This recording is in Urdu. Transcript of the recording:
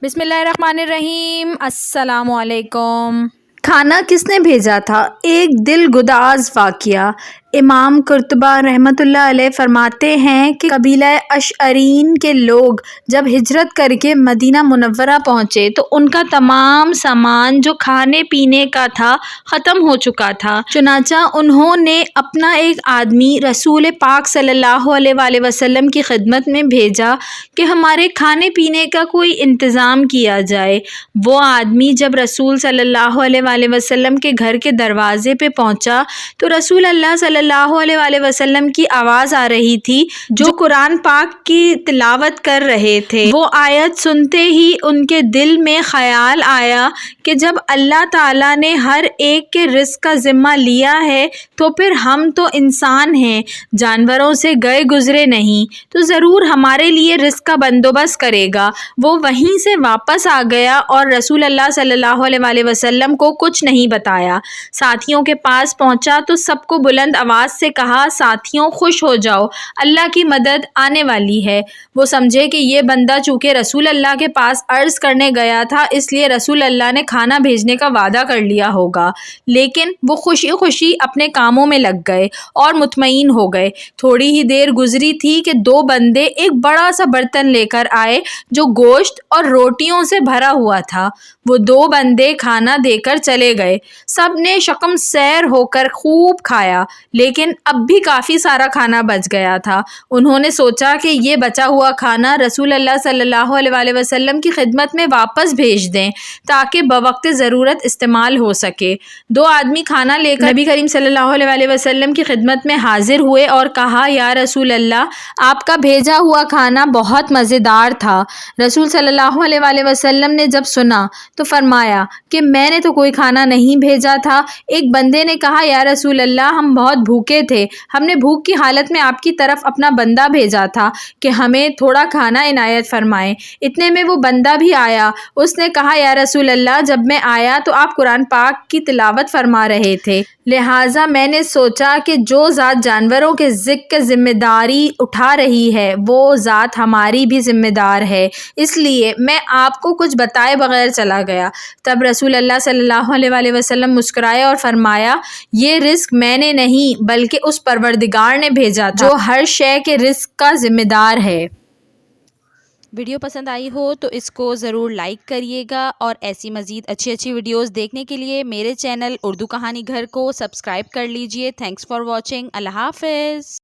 بسم اللہ الرحمن الرحیم۔ السلام علیکم۔ کھانا کس نے بھیجا تھا؟ ایک دل گداز واقعہ۔ امام قرطبہ رحمۃ اللہ علیہ فرماتے ہیں کہ قبیلہ اشعرین کے لوگ جب ہجرت کر کے مدینہ منورہ پہنچے تو ان کا تمام سامان جو کھانے پینے کا تھا ختم ہو چکا تھا۔ چنانچہ انہوں نے اپنا ایک آدمی رسول پاک صلی اللہ علیہ وآلہ وسلم کی خدمت میں بھیجا کہ ہمارے کھانے پینے کا کوئی انتظام کیا جائے۔ وہ آدمی جب رسول صلی اللہ علیہ وآلہ وسلم کے گھر کے دروازے پہ پہنچا تو رسول اللہ صلی اللہ علیہ وآلہ وسلم کی آواز آ رہی تھی جو قرآن پاک کی تلاوت کر رہے تھے۔ وہ آیت سنتے ہی ان کے دل میں خیال آیا کہ جب اللہ تعالیٰ نے ہر ایک کے رزق کا ذمہ لیا ہے تو پھر ہم تو انسان ہیں، جانوروں سے گئے گزرے نہیں، تو ضرور ہمارے لیے رزق کا بندوبست کرے گا۔ وہ وہیں سے واپس آ گیا اور رسول اللہ صلی اللہ علیہ وآلہ وسلم کو کچھ نہیں بتایا۔ ساتھیوں کے پاس پہنچا تو سب کو بلند آواز سے کہا، ساتھیوں خوش ہو جاؤ، اللہ کی مدد آنے والی ہے۔ وہ سمجھے کہ یہ بندہ چونکہ رسول اللہ کے پاس عرض کرنے گیا تھا اس لیے رسول اللہ نے کھانا بھیجنے کا وعدہ کر لیا ہوگا، لیکن وہ خوشی خوشی اپنے کاموں میں لگ گئے اور مطمئن ہو گئے۔ تھوڑی ہی دیر گزری تھی کہ دو بندے ایک بڑا سا برتن لے کر آئے جو گوشت اور روٹیوں سے بھرا ہوا تھا۔ وہ دو بندے کھانا دے کر چلے گئے۔ سب نے شکم سیر ہو کر خوب کھایا، لیکن اب بھی کافی سارا کھانا بچ گیا تھا۔ انہوں نے سوچا کہ یہ بچا ہوا کھانا رسول اللہ صلی اللہ علیہ وآلہ وسلم کی خدمت میں واپس بھیج دیں تاکہ بوقت ضرورت استعمال ہو سکے۔ دو آدمی کھانا لے کر نبی کریم صلی اللہ علیہ وآلہ وسلم کی خدمت میں حاضر ہوئے اور کہا، یا رسول اللہ، آپ کا بھیجا ہوا کھانا بہت مزیدار تھا۔ رسول صلی اللہ علیہ وآلہ وسلم نے جب سنا تو فرمایا کہ میں نے تو کوئی کھانا نہیں بھیجا تھا۔ ایک بندے نے کہا، یا رسول اللہ، ہم بہت بھوکے تھے، ہم نے بھوک کی حالت میں آپ کی طرف اپنا بندہ بھیجا تھا کہ ہمیں تھوڑا کھانا عنایت فرمائیں۔ اتنے میں وہ بندہ بھی آیا۔ اس نے کہا، یا رسول اللہ، جب میں آیا تو آپ قرآن پاک کی تلاوت فرما رہے تھے، لہٰذا میں نے سوچا کہ جو ذات جانوروں کے ذکر ذمہ داری اٹھا رہی ہے وہ ذات ہماری بھی ذمہ دار ہے، اس لیے میں آپ کو کچھ بتائے بغیر چلا گیا۔ تب رسول اللہ صلی اللہ علیہ وآلہ وسلم مسکرائے اور فرمایا، یہ رزق میں نے نہیں بلکہ اس پروردگار نے بھیجا تھا جو ہر شے کے رزق کا ذمہ دار ہے۔ ویڈیو پسند آئی ہو تو اس کو ضرور لائک کریے گا، اور ایسی مزید اچھی ویڈیوز دیکھنے کے لیے میرے چینل اردو کہانی گھر کو سبسکرائب کر لیجئے۔ Thanks for watching. اللہ حافظ۔